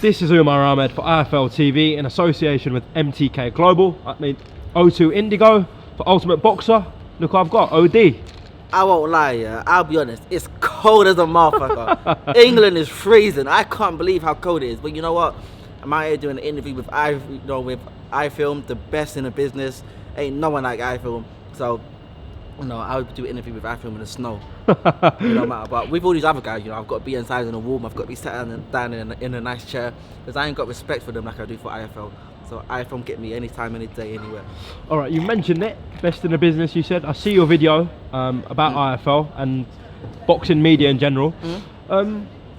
This is UMAR AHMED for IFL TV in association with MTK Global. I mean O2 Indigo for Ultimate Boxer. Look what I've got, OD. I won't lie, yeah. I'll be honest. It's cold as a motherfucker. England is freezing. I can't believe how cold it is. But you know what? I'm out here doing an interview with iFilm, the best in the business. Ain't no one like iFilm. So, I would do an interview with iFilm in the snow. It don't matter. But with all these other guys, I've got to be inside in the warm. I've got to be sat down in a nice chair because I ain't got respect for them like I do for IFL. So iFilm get me anytime, any day, anywhere. All right, you mentioned it, best in the business. You said I see your video about IFL and boxing media in general.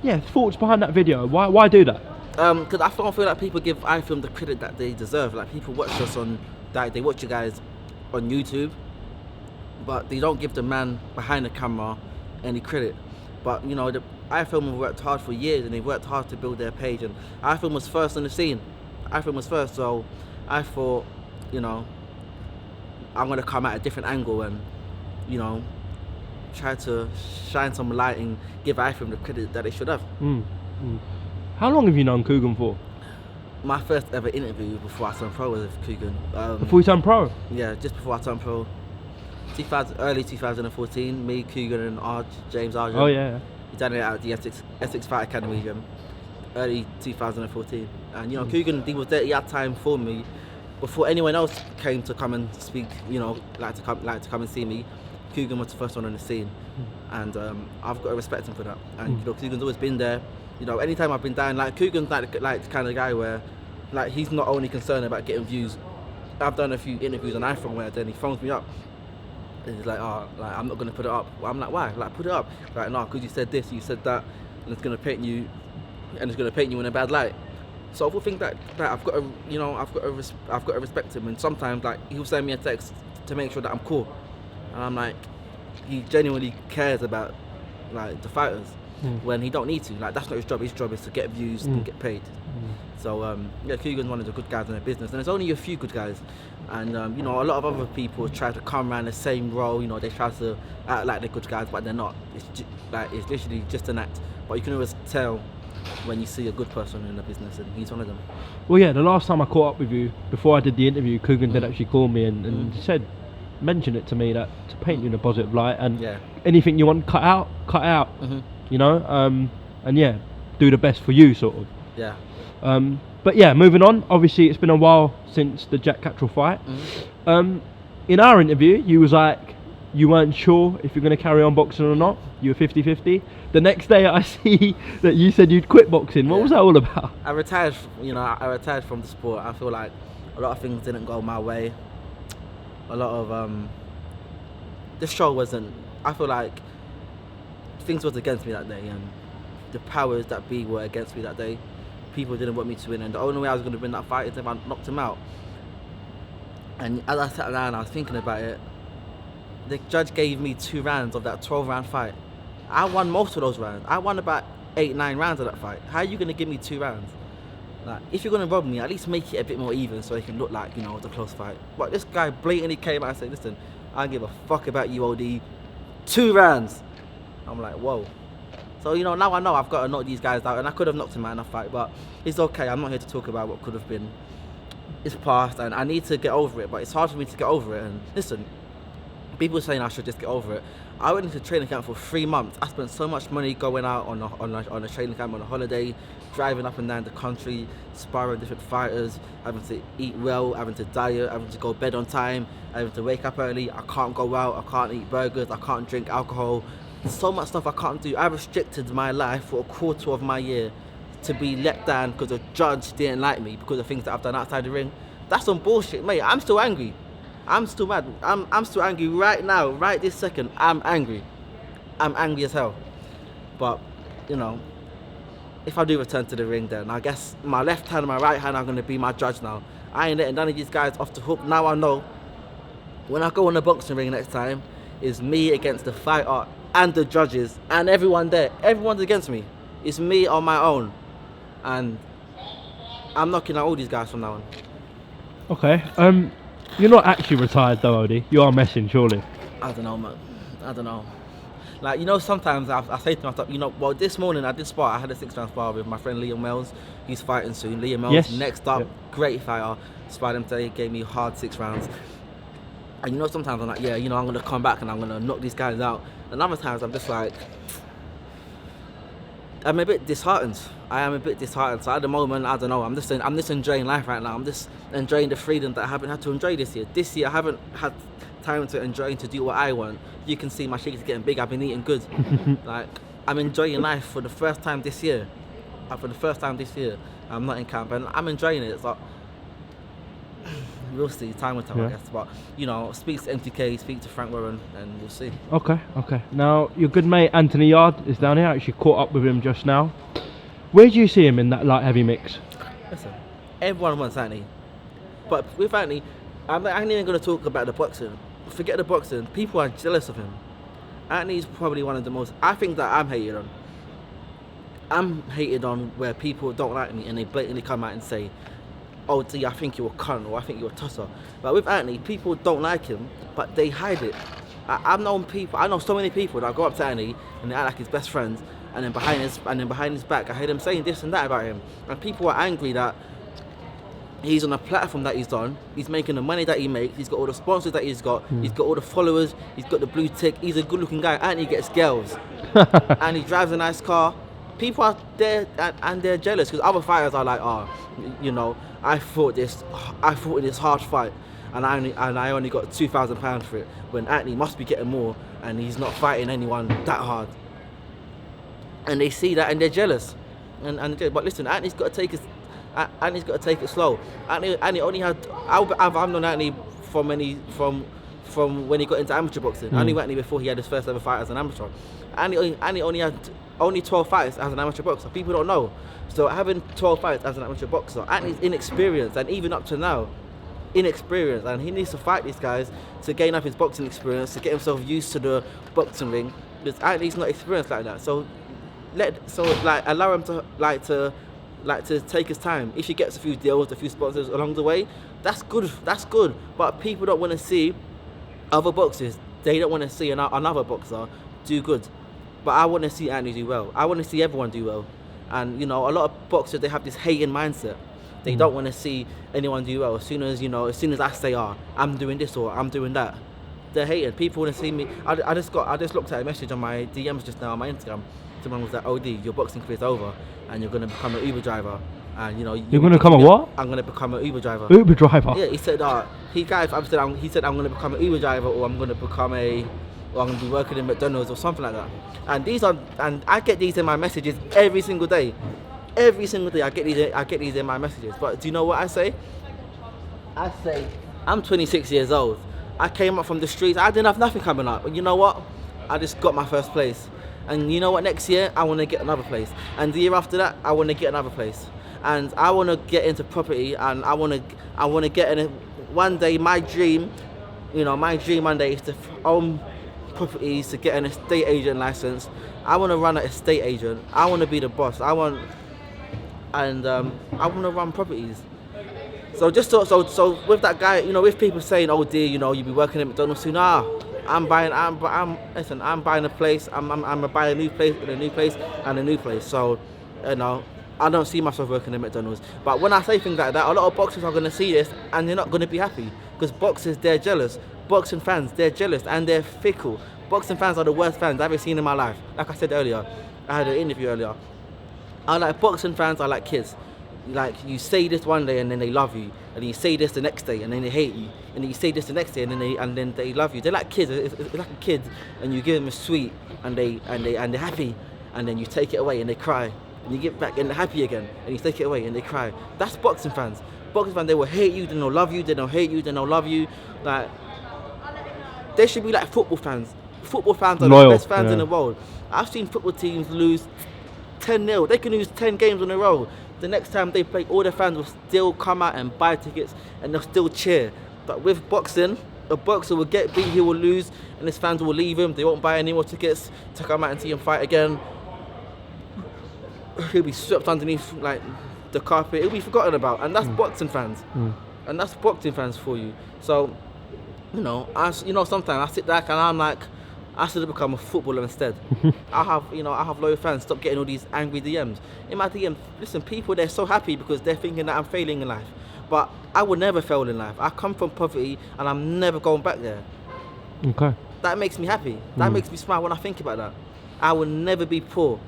Yeah, thoughts behind that video. Why do that? Because I don't feel like people give iFilm the credit that they deserve. Like people watch us they watch you guys on YouTube, but they don't give the man behind the camera any credit. But the iFilm have worked hard for years and they've worked hard to build their page. And iFilm was first on the scene. iFilm was first, so I thought, I'm gonna come at a different angle and, try to shine some light and give iFilm the credit that they should have. How long have you known Coogan for? My first ever interview before I turned pro was with Coogan. Before you turned pro? Yeah, just before I turned pro. Early 2014, me, Coogan and James Arjun. Oh yeah. We done it at the Essex Fight Academy early 2014. And Coogan, he was there, he had time for me before anyone else came to come and speak, like to come and see me. Coogan was the first one on the scene. And I've got to respect him for that. And Coogan's always been there. Anytime I've been down, like Coogan's like the kind of guy where he's not only concerned about getting views. I've done a few interviews on iPhone where then he phones me up and he's like, I'm not gonna put it up. Well, I'm like, why? Like, put it up. Like, no, because you said this, you said that, and it's gonna paint you in a bad light. So I think that I've got to respect him. And sometimes he'll send me a text to make sure that I'm cool, and I'm like, he genuinely cares about the fighters when he don't need to. That's not his job. His job is to get views and get paid. So Coogan's one of the good guys in the business, and there's only a few good guys. And a lot of other people try to come around the same role. They try to act like they're good guys, but they're not. It's literally just an act. But you can always tell when you see a good person in the business, and he's one of them. Well, yeah, the last time I caught up with you, before I did the interview, Coogan did actually call me and mentioned it to me that to paint you in a positive light, and anything you want cut out, and yeah, do the best for you, sort of. Yeah. But yeah, moving on. Obviously, it's been a while since the Jack Cattrall fight. In our interview, you was like, you weren't sure if you're going to carry on boxing or not. You were 50-50. The next day, I see that you said you'd quit boxing. What was that all about? I retired. I retired from the sport. I feel like a lot of things didn't go my way. A lot of the show wasn't. I feel like things was against me that day, and the powers that be were against me that day. People didn't want me to win, and the only way I was going to win that fight is if I knocked him out. And as I sat down, I was thinking about it. The judge gave me 2 rounds of that 12-round fight. I won most of those rounds. I won about 8-9 rounds of that fight. How are you going to give me 2 rounds? If you're going to rob me, at least make it a bit more even so it can look like, it's a close fight. But this guy blatantly came out and said, listen, I don't give a fuck about you, OD. 2 rounds. I'm like, whoa. So, now I know I've got to knock these guys out, and I could have knocked him out in a fight, but it's okay. I'm not here to talk about what could have been. It's past, and I need to get over it, but it's hard for me to get over it. And listen, people are saying I should just get over it. I went into training camp for 3 months. I spent so much money going out on a training camp, on a holiday, driving up and down the country, sparring different fighters, having to eat well, having to diet, having to go to bed on time, having to wake up early. I can't go out, I can't eat burgers, I can't drink alcohol. So much stuff I can't do. I restricted my life for a quarter of my year to be let down because a judge didn't like me because of things that I've done outside the ring. That's some bullshit, mate. I'm still angry. I'm still mad. I'm still angry right now, right this second. I'm angry. I'm angry as hell. But, if I do return to the ring, then I guess my left hand and my right hand are going to be my judge now. I ain't letting none of these guys off the hook. Now I know when I go on the boxing ring next time, it's me against the fighter and the judges and everyone there. Everyone's against me. It's me on my own. And I'm knocking out all these guys from now on. Okay. You're not actually retired though, Odie. You are messing, surely. I don't know, man. I don't know. Like, sometimes I say to myself, well, this morning I did spar. I had a 6-round spar with my friend Liam Wells. He's fighting soon. Liam Wells, Yes. next up, Yep. great fighter. Sparred him today, gave me hard 6 rounds. And sometimes I'm like, yeah, I'm going to come back and I'm going to knock these guys out. And other times I'm just like, I'm a bit disheartened. I am a bit disheartened. So at the moment, I don't know. I'm just enjoying life right now. I'm just enjoying the freedom that I haven't had to enjoy this year. This year, I haven't had time to enjoy and to do what I want. You can see my cheeks getting big. I've been eating good. Like, I'm enjoying life for the first time this year. I'm not in camp, and I'm enjoying it. So we'll see. Time will tell, I guess. But speak to MTK, speak to Frank Warren, and we'll see. Okay. Now your good mate Anthony Yard is down here. I actually caught up with him just now. Where do you see him in that light heavy mix? Listen, everyone wants Anthony, but with Anthony, I'm not even going to talk about the boxing. Forget the boxing. People are jealous of him. Anthony's probably one of the most. I think that I'm hated on. I'm hated on where people don't like me and they blatantly come out and say, "Oh, D, I think you're a cunt," or "I think you're a tosser." But with Anthony, people don't like him, but they hide it. I know so many people that go up to Anthony and they act like his best friends, and then behind his back, I hear them saying this and that about him, and people are angry that he's on a platform that he's on. He's making the money that he makes. He's got all the sponsors that he's got. He's got all the followers. He's got the blue tick. He's a good-looking guy, and he gets girls, and he drives a nice car. People are there and they're jealous because other fighters are like, I fought this hard fight, and I only got £2,000 for it. When Anthony must be getting more, and he's not fighting anyone that hard. And they see that and they're jealous. But listen, Anthony's got to take it slow. Anthony only had. I've known Anthony from when he got into amateur boxing. I knew Anthony before he had his first ever fight as an amateur. Anthony only had 12 fights as an amateur boxer. People don't know. So having 12 fights as an amateur boxer, Anthony's inexperienced, and even up to now, inexperienced, and he needs to fight these guys to gain up his boxing experience, to get himself used to the boxing ring. Because Anthony's not experienced like that. So allow him to take his time. If he gets a few deals, a few sponsors along the way, that's good. But people don't want to see other boxers. They don't want to see another boxer do good. But I want to see Anthony do well. I want to see everyone do well. And a lot of boxers, they have this hating mindset. They don't want to see anyone do well. As soon as I say, I'm doing this or I'm doing that, they're hating. People want to see me. I just looked at a message on my DMs just now on my Instagram. Someone was like, "OD, your boxing career's over, and you're gonna become an Uber driver." And you're gonna become a what? I'm gonna become an Uber driver. Uber driver. Yeah, he said, he said I'm gonna become an Uber driver, or I'm gonna be working in McDonald's or something like that. And I get these in my messages every single day. Every single day I get these in my messages. But do you know what I say? I say, I'm 26 years old. I came up from the streets. I didn't have nothing coming up. But you know what? I just got my first place. And you know what? Next year, I want to get another place. And the year after that, I want to get another place. And I want to get into property. And I want to get in. One day, my dream one day is to own properties, to get an estate agent license. I want to run an estate agent. I want to be the boss. I want to run properties. So with that guy, with people saying, "Oh dear, you'll be working at McDonald's soon." I'm buying a place. I'm gonna buy a new place and a new place and a new place. So, I don't see myself working at McDonald's. But when I say things like that, a lot of boxers are gonna see this and they're not gonna be happy because boxers, they're jealous. Boxing fans, they're jealous and they're fickle. Boxing fans are the worst fans I've ever seen in my life. Like I said earlier, I had an interview earlier. Boxing fans are like kids. Like, you say this one day and then they love you, and you say this the next day and then they hate you, and then you say this the next day and then they love you. They're like kids. It's like a kid, and you give them a sweet and they're happy, and then you take it away and they cry, and you give it back and they're happy again, and you take it away and they cry. That's boxing fans. Boxing fans, they will hate you, then they'll love you, then they'll hate you, then they'll love you. Like, they should be like football fans. Football fans are loyal, the best fans in the world. I've seen football teams lose 10-0. They can lose 10 games in a row. The next time they play, all the fans will still come out and buy tickets and they'll still cheer. But with boxing, a boxer will get beat, he will lose, and his fans will leave him. They won't buy any more tickets to come out and see him fight again. He'll be swept underneath like the carpet. He'll be forgotten about, and that's boxing fans. And that's boxing fans for you. So, sometimes I sit back and I'm like, I should have become a footballer instead. I have loyal fans. Stop getting all these angry DMs. In my DMs, listen, people, they're so happy because they're thinking that I'm failing in life. But I will never fail in life. I come from poverty and I'm never going back there. Okay. That makes me happy. That makes me smile when I think about that. I will never be poor.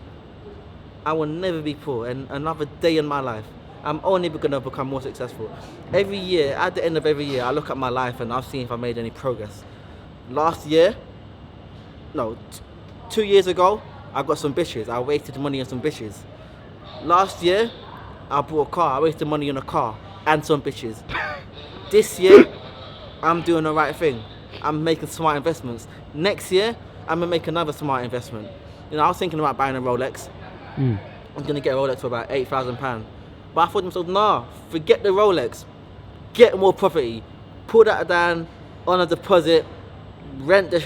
I will never be poor. And another day in my life, I'm only going to become more successful. Every year, at the end of every year, I look at my life and I'll see if I made any progress. Last year, 2 years ago, I got some bitches. I wasted money on some bitches. Last year, I bought a car. I wasted money on a car and some bitches. This year, I'm doing the right thing. I'm making smart investments. Next year, I'm gonna make another smart investment. I was thinking about buying a Rolex. I'm gonna get a Rolex for about £8,000. But I thought to myself, nah, forget the Rolex. Get more property. Put that down on a deposit. Rent the,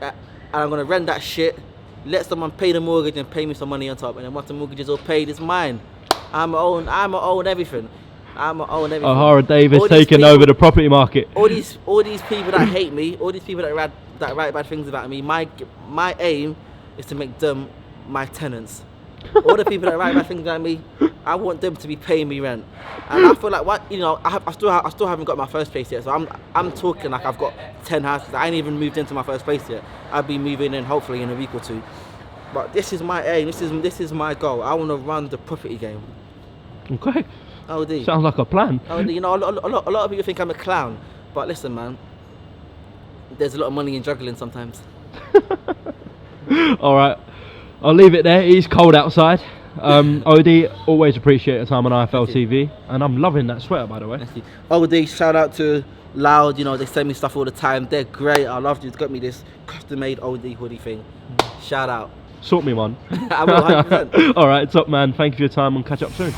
and I'm gonna rent that shit. Let someone pay the mortgage and pay me some money on top. And then once the mortgage is all paid, it's mine. I'ma own everything. Ohara Davies taking over the property market. All these people that hate me, all these people that write bad things about me, my aim is to make them my tenants. All the people that write bad things about me, I want them to be paying me rent. And I feel like I still haven't got my first place yet. So I'm talking like I've got 10 houses. I ain't even moved into my first place yet. I'll be moving in hopefully in a week or two. But this is my aim. This is my goal. I want to run the property game. Okay. OD. Sounds like a plan. OD. A lot of people think I'm a clown, but listen, man. There's a lot of money in juggling sometimes. All right, I'll leave it there. It is cold outside. OD, always appreciate your time on IFL TV, and I'm loving that sweater, by the way. OD, shout out to Loud. They send me stuff all the time. They're great. I love you. It's got me this custom-made OD hoodie thing. Shout out. Sort me one. I will 100%. All right, top man. Thank you for your time, and catch up soon.